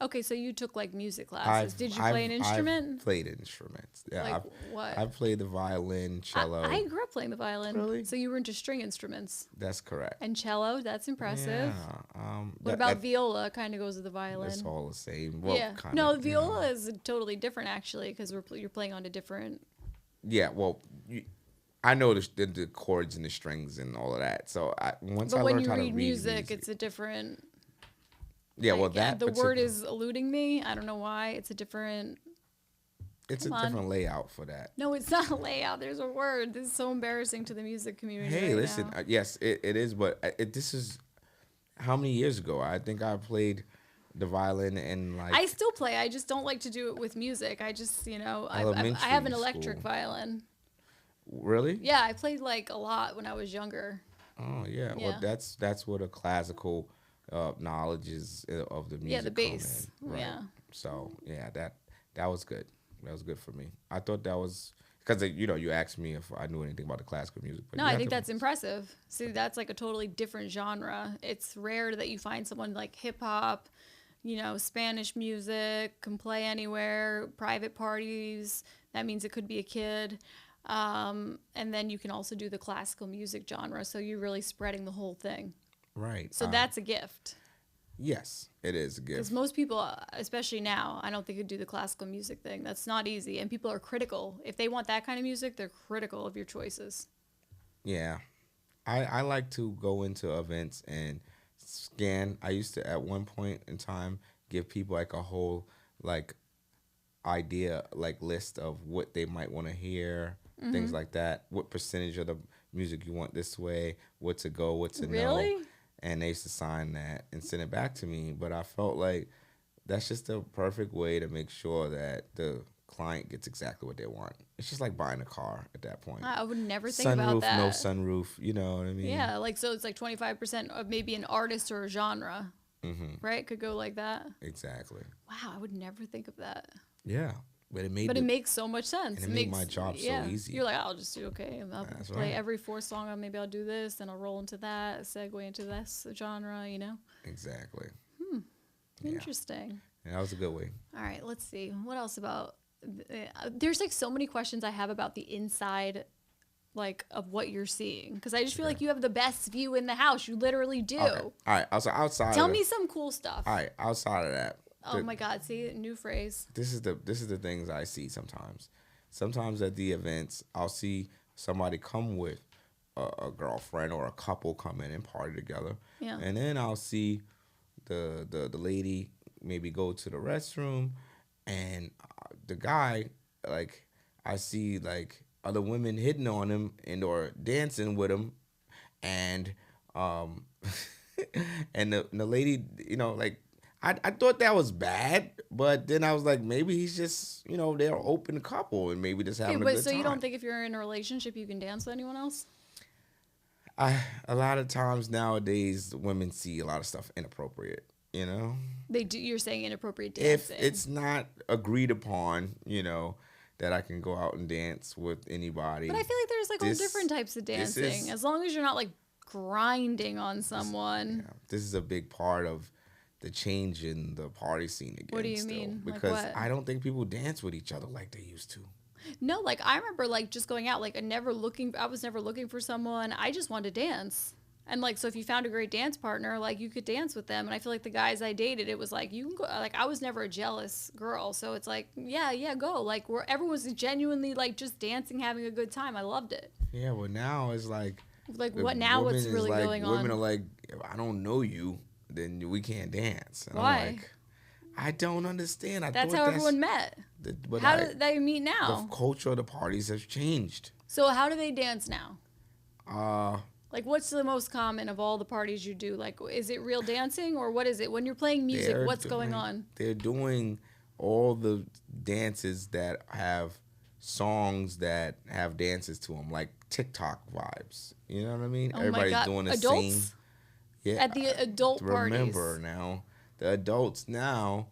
Okay, so you took like music classes. Did you play an instrument? I've played instruments. Yeah, like what? I've played the violin, cello. I grew up playing the violin. Really? So you were into string instruments. That's correct. And cello, that's impressive. Yeah. What about viola? Kind of goes with the violin. It's all the same. Well, yeah. No, viola is totally different actually because you're playing on a different. Yeah. Well, I know the chords and the strings and all of that. So once I learned how to read music, it's a different. Yeah, well, the word is eluding me. I don't know why. It's a different. It's a different layout for that. No, it's not a layout. There's a word. This is so embarrassing to the music community. Hey, listen. Yes, it is. But this is how many years ago? I think I played the violin and like. I still play. I just don't like to do it with music. I just, I have an electric violin. Really? Yeah, I played like a lot when I was younger. Oh yeah. Well, that's what a classical. Knowledge is of the music. Yeah, the bass. Right? Yeah. So yeah, that was good. That was good for me. I thought that was because you asked me if I knew anything about the classical music. But no, I think that's impressive. See, that's like a totally different genre. It's rare that you find someone like hip hop, Spanish music, can play anywhere, private parties. That means it could be a kid. And then you can also do the classical music genre. So you're really spreading the whole thing. Right. So that's a gift. Yes, it is a gift. Because most people, especially now, I don't think could do the classical music thing. That's not easy. And people are critical. If they want that kind of music, they're critical of your choices. Yeah. I like to go into events and scan. I used to, at one point in time, give people like a whole idea, list of what they might want to hear, things like that. What percentage of the music you want this way, what to go, what to know. And they used to sign that and send it back to me. But I felt like that's just the perfect way to make sure that the client gets exactly what they want. It's just like buying a car at that point. I would never think about that. Sunroof, no sunroof, you know what I mean? Yeah, so it's like 25% of maybe an artist or a genre, right? Could go like that. Exactly. Wow, I would never think of that. Yeah. But it makes so much sense. And it made my job so easy. You're like, I'll just do I'll play every 4 song. Maybe I'll do this, and I'll roll into that, segue into this genre. Exactly. Interesting. Yeah, that was a good way. All right, let's see. What else about? There's so many questions I have about the inside, of what you're seeing, because I just feel like you have the best view in the house. You literally do. Okay. All right. Also, outside. Tell me some cool stuff. All right. Outside of that. Oh my God! See, new phrase. This is the things I see sometimes. Sometimes at the events, I'll see somebody come with a girlfriend or a couple come in and party together. Yeah. And then I'll see the lady maybe go to the restroom, and the guy I see other women hitting on him and or dancing with him, and and the lady I thought that was bad, but then I was like, maybe he's just, they're an open couple and maybe just having a good time. So you don't think if you're in a relationship, you can dance with anyone else? A lot of times nowadays, women see a lot of stuff inappropriate, They do. You're saying inappropriate dancing. If it's not agreed upon, that I can go out and dance with anybody. But I feel like there's all different types of dancing. As long as you're not grinding on someone. This is a big part of the change in the party scene again. What do you mean? Because like what? I don't think people dance with each other like they used to. No, like I remember like just going out, like I was never looking for someone. I just wanted to dance. And like, so if you found a great dance partner, like you could dance with them. And I feel like the guys I dated, it was like, you can go, like I was never a jealous girl. So it's like, yeah, go. Like where everyone was genuinely like just dancing, having a good time. I loved it. Yeah, well now it's like what now what's really like, going on? Women are like, if I don't know you, then we can't dance. And Why? I'm like, I don't understand. That's how everyone met. How do they meet now? The culture of the parties has changed. So how do they dance now? Like, what's the most common of all the parties you do? Like, is it real dancing or what is it? When you're playing music, what's going on? They're doing all the dances that have songs that have dances to them, like TikTok vibes. You know what I mean? Oh Everybody's my God. doing the Adults? same. Yeah. At the adult parties. Remember now, the adults now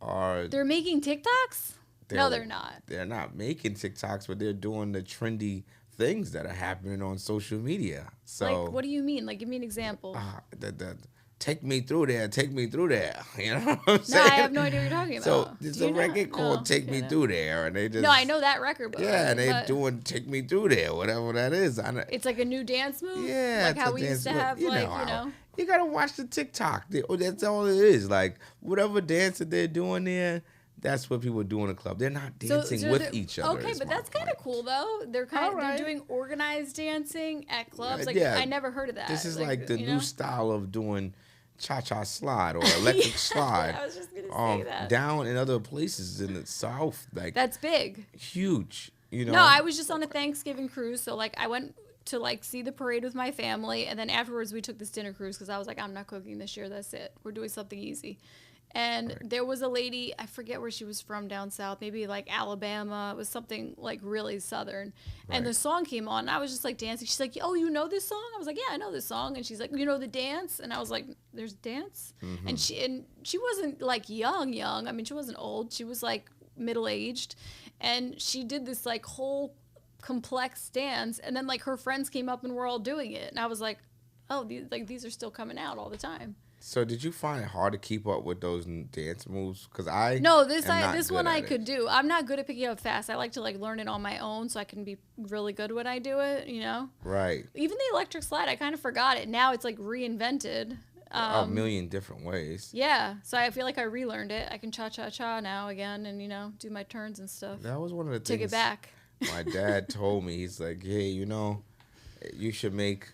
are... They're making TikToks? No, they're not. They're not making TikToks, but they're doing the trendy things that are happening on social media. So, like, what do you mean? Like, give me an example. Take me through there. You know what I'm saying? No, I have no idea what you're talking about. So there's a record called "Take Me Through There," and they just... No, I know that record. But and they're doing "Take Me Through There," whatever that is. It's like a new dance move. Yeah, like how we used to have, you know. You gotta watch the TikTok. That's all it is. Like whatever dance that they're doing there. That's what people do in the club. They're not dancing with each other. Okay, but that's kind of cool though. They're they're doing organized dancing at clubs. Like I never heard of that. This is like the new style of doing cha-cha slide or electric slide. I was just gonna say that. Down in other places in the South, like that's big, huge. You know. No, I was just on a Thanksgiving cruise, so like I went to like see the parade with my family, and then afterwards we took this dinner cruise because I was like, I'm not cooking this year. That's it. We're doing something easy. And there was a lady, I forget where she was from down south, maybe like Alabama. It was something like really southern. And the song came on, and I was just like dancing. She's like, oh, you know this song? I was like, yeah, I know this song. And she's like, you know the dance? And I was like, there's dance? Mm-hmm. And she wasn't like young. I mean, she wasn't old. She was like middle-aged. And she did this like whole complex dance. And then like her friends came up and were all doing it. And I was like, oh, these are still coming out all the time. So did you find it hard to keep up with those dance moves? Because this one I could do. I'm not good at picking up fast. I like to like learn it on my own so I can be really good when I do it, you know? Right. Even the electric slide, I kind of forgot it. Now it's like reinvented. A million different ways. Yeah. So I feel like I relearned it. I can cha-cha-cha now again and, you know, do my turns and stuff. That was one of the things. Take it back. My dad told me, he's like, hey, you know, you should make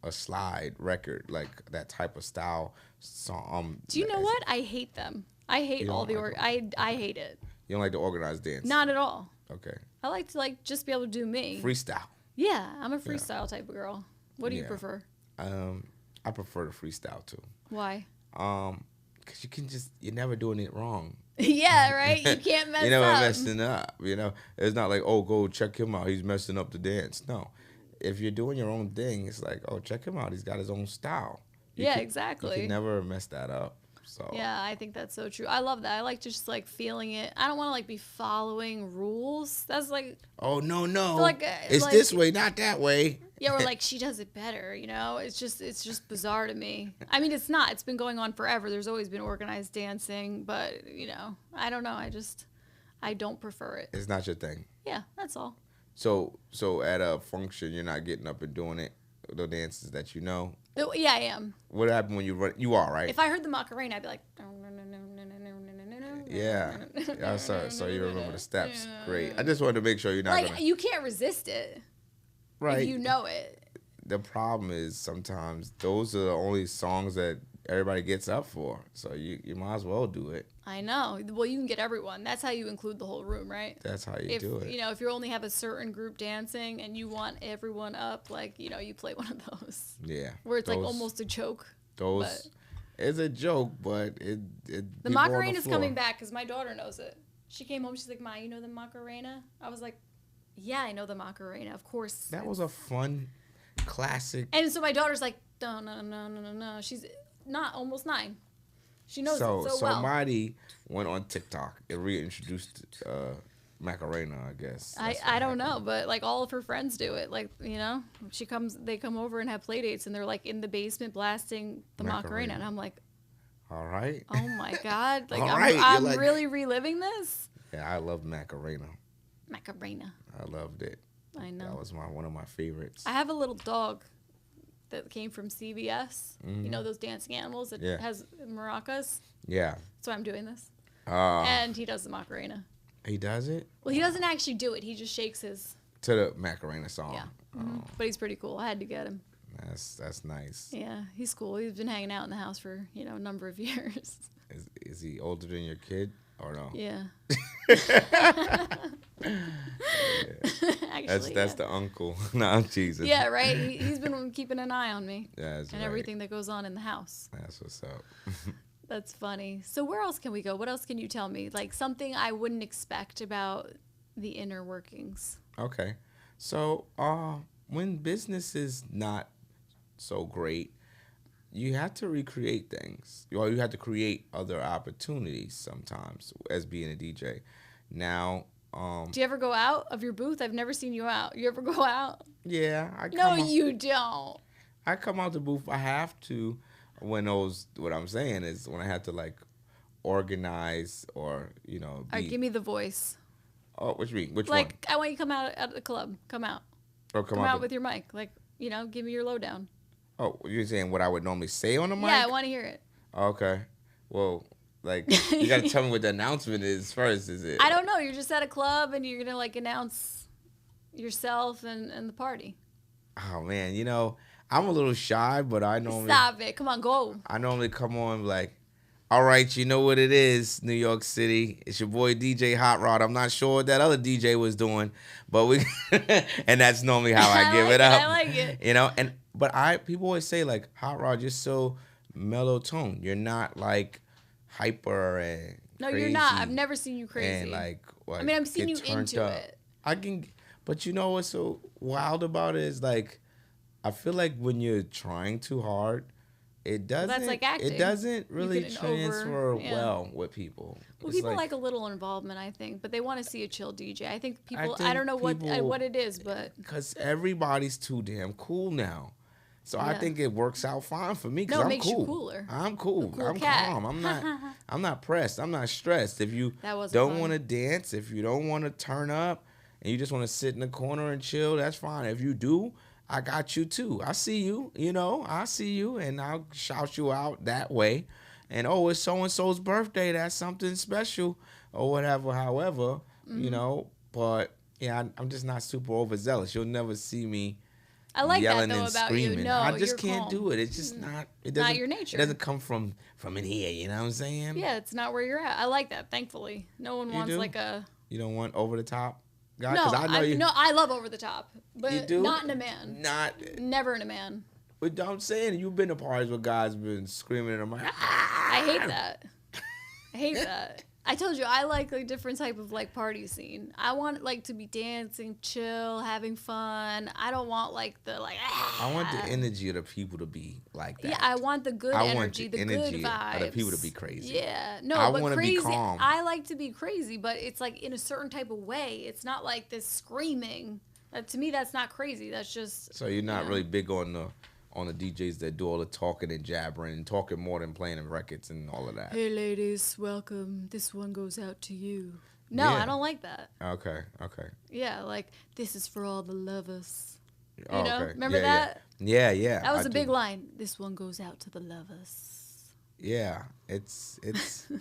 a slide record, like that type of style song. Do you know what? I hate them. I hate all the I hate it. You don't like the organized dance? Not at all. Okay. I like to like just be able to do me. Freestyle. Yeah, I'm a freestyle type of girl. What do you prefer? I prefer the freestyle too. Why? Because you're never doing it wrong. Yeah, right? You can't mess up. You're never messing up, you know? It's not like, oh, go check him out. He's messing up the dance. No. If you're doing your own thing, it's like, oh, check him out. He's got his own style. Exactly. You can never mess that up. So yeah, I think that's so true. I love that. I like just like feeling it. I don't want to like be following rules. That's like, oh no, like, it's like, this way, not that way. Yeah, or like she does it better. You know, it's just bizarre to me. I mean, it's not. It's been going on forever. There's always been organized dancing, but you know, I don't know. I don't prefer it. It's not your thing. Yeah, that's all. So at a function, you're not getting up and doing it, the dances that you know? Yeah, I am. What happened when you run? You are, right? If I heard the Macarena, I'd be like... Yeah. So you remember the steps. Great. I just wanted to make sure you're not you can't resist it. Right. If you know it. The problem is sometimes those are the only songs that everybody gets up for. So you might as well do it. I know. Well, you can get everyone. That's how you include the whole room, right? That's how you do it. You know, if you only have a certain group dancing and you want everyone up, like, you know, you play one of those. Yeah. Where it's like almost a joke. It's a joke, but it the Macarena's coming back because my daughter knows it. She came home. She's like, Ma, you know the Macarena? I was like, yeah, I know the Macarena. Of course. That was a fun classic. And so my daughter's like, no. She's almost 9. She knows it so well. So Marty went on TikTok and reintroduced Macarena, I guess. I don't know, but like all of her friends do it. Like, they come over and have play dates, and they're like in the basement blasting the Macarena, and I'm like, all right. Oh my God! Like I'm like, really reliving this. Yeah, I love Macarena. Macarena. I loved it. I know. That was one of my favorites. I have a little dog that came from CVS. You know those dancing animals that has maracas? Yeah. So I'm doing this. And he does the Macarena. He does it? Well, he doesn't actually do it. He just shakes his... To the Macarena song. Yeah. But he's pretty cool. I had to get him. That's nice. Yeah, he's cool. He's been hanging out in the house for, a number of years. Is he older than your kid or no? Yeah. Actually, that's the uncle. No, I'm teasing. Yeah, right? He's been keeping an eye on me. That's and everything that goes on in the house. That's what's up. That's funny. So where else can we go? What else can you tell me? Like something I wouldn't expect about the inner workings. Okay. So when business is not so great, you have to recreate things. Or you have to create other opportunities sometimes as being a DJ. Now, do you ever go out of your booth? I've never seen you out. You ever go out? Yeah. You don't. I come out the booth. I have to what I'm saying is when I have to like organize or, All right, give me the voice. Oh, which one? Like, I want you to come out at the club. Come out. Or come out with your mic. Like, give me your lowdown. Oh, you're saying what I would normally say on the mic? Yeah, I want to hear it. Okay. Well, like, you got to tell me what the announcement is first, is it? I don't know. You're just at a club and you're going to, like, announce yourself and the party. Oh, man. I'm a little shy, but I normally... Stop it. Come on, go. I normally come on like, all right, you know what it is, New York City. It's your boy DJhotrod. I'm not sure what that other DJ was doing, but we... and that's normally how I give it up. I like it. But people always say, like, Hot Rod, you're so mellow tone. You're not, like, hyper and No, crazy you're not. I've never seen you crazy. And, like I've seen you into it. But you know what's so wild about it is, like, I feel like when you're trying too hard, it doesn't. Well, that's like acting. It doesn't really transfer well with people. Well, people like a little involvement, I think, but they want to see a chill DJ. I think people. I don't know what it is, but because everybody's too damn cool now. So I think it works out fine for me because it I'm makes cool. You cooler. I'm cool. Cool I'm cat. calm. I'm not pressed. I'm not stressed. If you don't want to dance, if you don't want to turn up, and you just want to sit in the corner and chill, that's fine. If you do, I got you too. I see you. I see you, and I'll shout you out that way. And it's so and so's birthday. That's something special, or whatever. However, But yeah, I'm just not super overzealous. You'll never see me. I like yelling that though and about screaming. you. No, I just you're can't calm. do it. It's just not. It doesn't. Not your nature. It doesn't come from in here. You know what I'm saying? Yeah, it's not where you're at. I like that. Thankfully, no one wants like a. You don't want over the top guy? No, I know you. No, I love over the top, but you do? not in a man. Never in a man. But I'm saying you've been to parties where guys been screaming and I'm like, I hate that. I hate that. I told you I like a different type of like party scene. I want like to be dancing, chill, having fun. I don't want like the like. I want the energy of the people to be like that. Yeah, I want the good energy, the good vibes. Of the people to be crazy. Yeah, no, I want to be calm. I like to be crazy, but it's like in a certain type of way. It's not like this screaming. To me, that's not crazy. That's just. So you're not really big on the DJs that do all the talking and jabbering and talking more than playing records and all of that. Hey ladies, welcome. This one goes out to you. No, I don't like that. Okay. Yeah, like this is for all the lovers. You know? Okay. Remember that? Yeah. That was a big line. This one goes out to the lovers. Yeah, it's.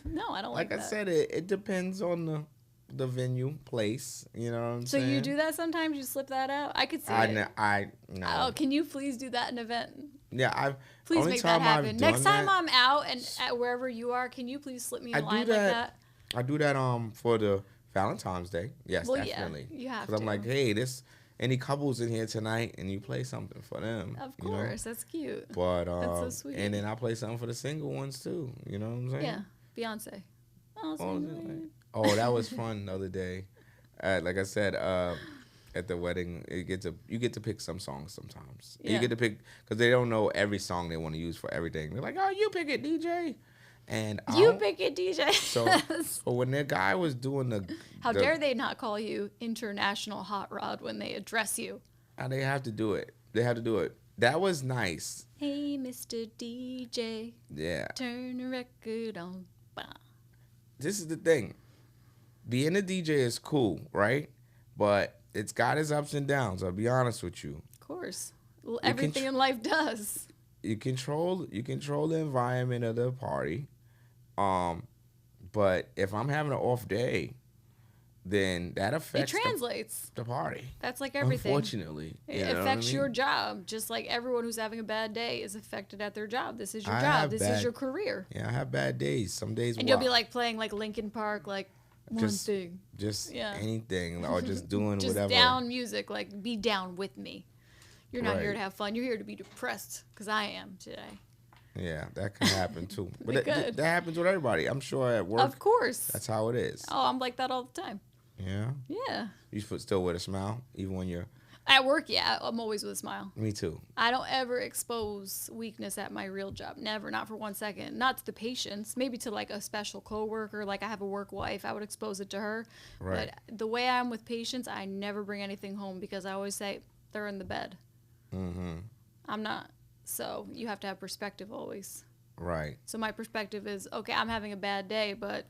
No, I don't like that. Like I said, it depends on the venue, place. You know what I'm saying? So you do that sometimes? You slip that out? I could see it. No. Oh, can you please do that in an event? Yeah, please make that happen. Next time I'm out and at wherever you are, can you please slip me a line like that? I do that for the Valentine's Day. Yes, definitely. Yeah, you have to. Because I'm like, hey, any couples in here tonight, and you play something for them. Of course, that's cute. But that's so sweet. And then I play something for the single ones too. You know what I'm saying? Yeah, Beyonce. Oh, that was fun the other day. Like I said, at the wedding, you get to pick some songs sometimes. Yeah. You get to pick because they don't know every song they want to use for everything. They're like, "Oh, you pick it, DJ," And you pick it, DJ. So when that guy was doing how dare they not call you International Hot Rod when they address you? They have to do it. They have to do it. That was nice. Hey, Mr. DJ. Yeah. Turn the record on. Bah. This is the thing. Being a DJ is cool, right? But it's got its ups and downs. I'll be honest with you. Of course. Well, everything in life does. You control the environment of the party. But if I'm having an off day, then that affects the party. That's like everything. Unfortunately. It affects your job. Just like everyone who's having a bad day is affected at their job. This is your job. This is your career. Yeah, I have bad days. Some days and you'll be like playing like Linkin Park, like just anything, or just doing just whatever. Just down music, like be down with me. You're not here to have fun. You're here to be depressed, because I am today. Yeah, that can happen too. But that happens with everybody. I'm sure at work. Of course. That's how it is. Oh, I'm like that all the time. Yeah? Yeah. You still with a smile, even when you're... At work, yeah. I'm always with a smile. Me too. I don't ever expose weakness at my real job. Never. Not for 1 second. Not to the patients. Maybe to like a special coworker. Like I have a work wife. I would expose it to her. Right. But the way I'm with patients, I never bring anything home because I always say, they're in the bed. Mm-hmm. I'm not. So you have to have perspective always. Right. So my perspective is, okay, I'm having a bad day, but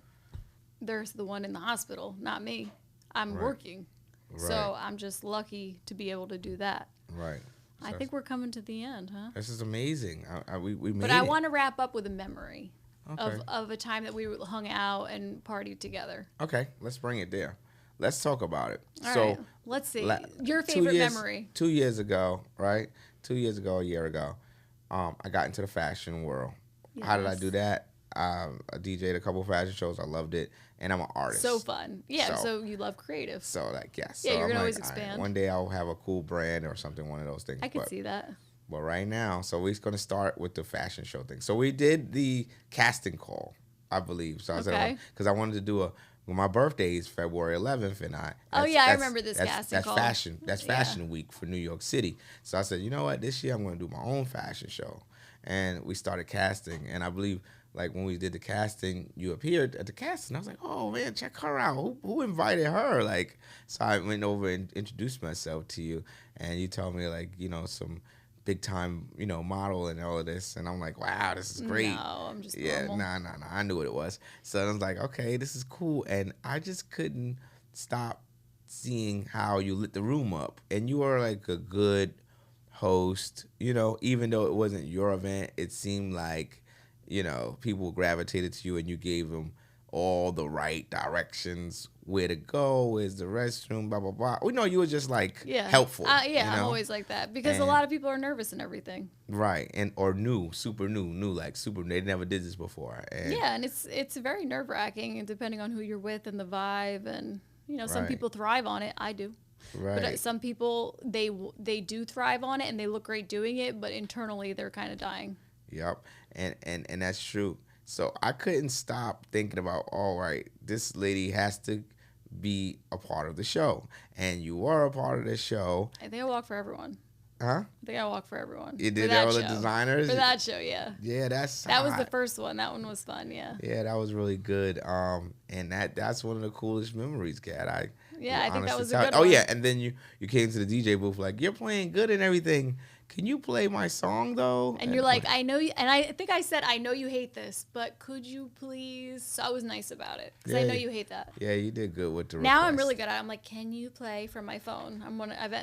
there's the one in the hospital, not me. I'm working. Right. So I'm just lucky to be able to do that. Right. So I think we're coming to the end, huh? This is amazing. We made it. But I want to wrap up with a memory of a time that we hung out and partied together. Okay, let's bring it there. Let's talk about it. All right. Let's see. Your favorite memory. 2 years ago, right? 2 years ago, a year ago, I got into the fashion world. Yes. How did I do that? I DJ'd a couple fashion shows. I loved it. And I'm an artist. So fun. Yeah, so you love creative. So, yes. Yeah, so you're going to always expand. Right, one day I'll have a cool brand or something, one of those things. I could see that. But right now, so we're going to start with the fashion show thing. So we did the casting call, I believe. So I said, because I wanted to do well, my birthday is February 11th, and I remember this casting call. That's fashion week for New York City. So I said, you know what, this year I'm going to do my own fashion show. And we started casting, and I believe, like, when we did the casting, you appeared at the casting. I was like, oh, man, check her out. Who invited her? Like, so I went over and introduced myself to you, and you told me, like, some big time, model and all of this. And I'm like, wow, this is great. No, I'm just normal. Nah. I knew what it was. So I was like, okay, this is cool. And I just couldn't stop seeing how you lit the room up. And you were like a good host, even though it wasn't your event, it seemed like, people gravitated to you and you gave them all the right directions, where to go, where's the restroom, blah, blah, blah. We know you were just like helpful. I'm always like that because a lot of people are nervous and everything. Right. Or super new, like super, they never did this before. And and it's very nerve wracking depending on who you're with and the vibe. And, some people thrive on it. I do. Right. But some people, they do thrive on it and they look great doing it, but internally they're kind of dying. Yep. And that's true. So I couldn't stop thinking about, all right, this lady has to be a part of the show. And you were a part of the show. I think I walk for everyone. Huh? I think I walk for everyone. You did all the designers? For that show, yeah. Yeah, that was the first one. That one was fun, yeah. Yeah, that was really good. And that's one of the coolest memories, Kat. I think that was a good one. Oh, yeah, and then you came to the DJ booth like, you're playing good and everything. Can you play my song, though? And you're like, I know you, and I think I said, I know you hate this, but could you please? So I was nice about it, because I know you hate that. Yeah, you did good with the Now request. I'm really good at it. I'm like, can you play from my phone? I've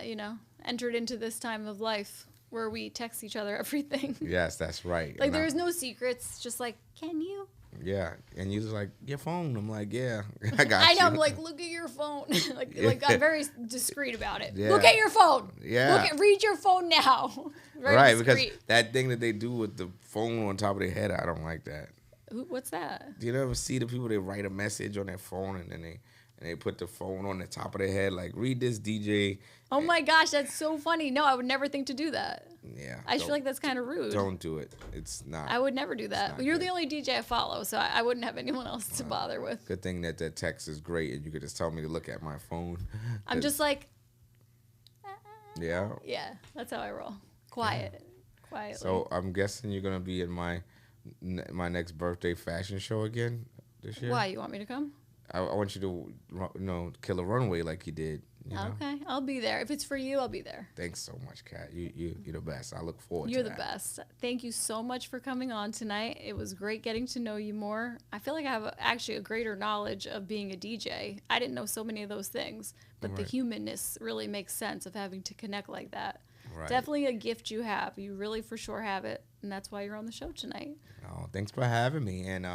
entered into this time of life where we text each other everything. Yes, that's right. Like, there's no secrets, just like, can you? Yeah, and you was like, your phone. I'm like, yeah, I got you. I know, I'm like, look at your phone. like I'm very discreet about it. Yeah. Look at your phone. Yeah. Read your phone now. Very discreet. Because that thing that they do with the phone on top of their head, I don't like that. What's that? Do you ever see the people that write a message on their phone and then they put the phone on the top of their head, like, read this, DJ. Oh my gosh, that's so funny. No, I would never think to do that. Yeah. I feel like that's kind of rude. Don't do it. It's not. I would never do that. You're the only DJ I follow, so I wouldn't have anyone else to bother with. Good thing that text is great and you could just tell me to look at my phone. I'm just like. Yeah? Yeah, that's how I roll. Quietly. So I'm guessing you're going to be in my my next birthday fashion show again this year. Why? You want me to come? I want you to, kill a runway like you did. You know? Okay, I'll be there. If it's for you, I'll be there. Thanks so much, Kat. You're the best. I look forward You're to the that. best. Thank you so much for coming on tonight. It was great getting to know you more. I feel like I have actually a greater knowledge of being a DJ. I didn't know so many of those things, but the humanness really makes sense of having to connect like that. Right. Definitely a gift you have. You really for sure have it, and that's why you're on the show tonight. Oh, thanks for having me. And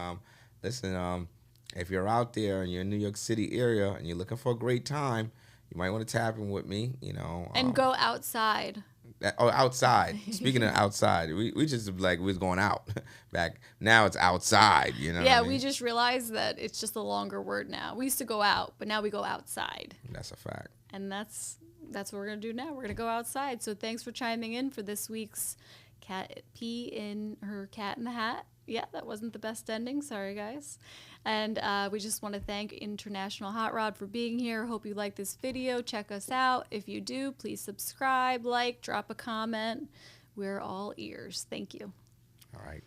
listen, if you're out there and you're in the New York City area and you're looking for a great time, you might want to tap in with me, And go outside. Outside. Speaking of outside, we just we was going out back. Now it's outside, Yeah, what I mean? We just realized that it's just a longer word now. We used to go out, but now we go outside. That's a fact. And that's what we're going to do now. We're going to go outside. So thanks for chiming in for this week's Cat P in her Cat in the Hat. Yeah, that wasn't the best ending. Sorry, guys. And we just want to thank International Hot Rod for being here. Hope you like this video. Check us out. If you do, please subscribe, drop a comment. We're all ears. Thank you. All right.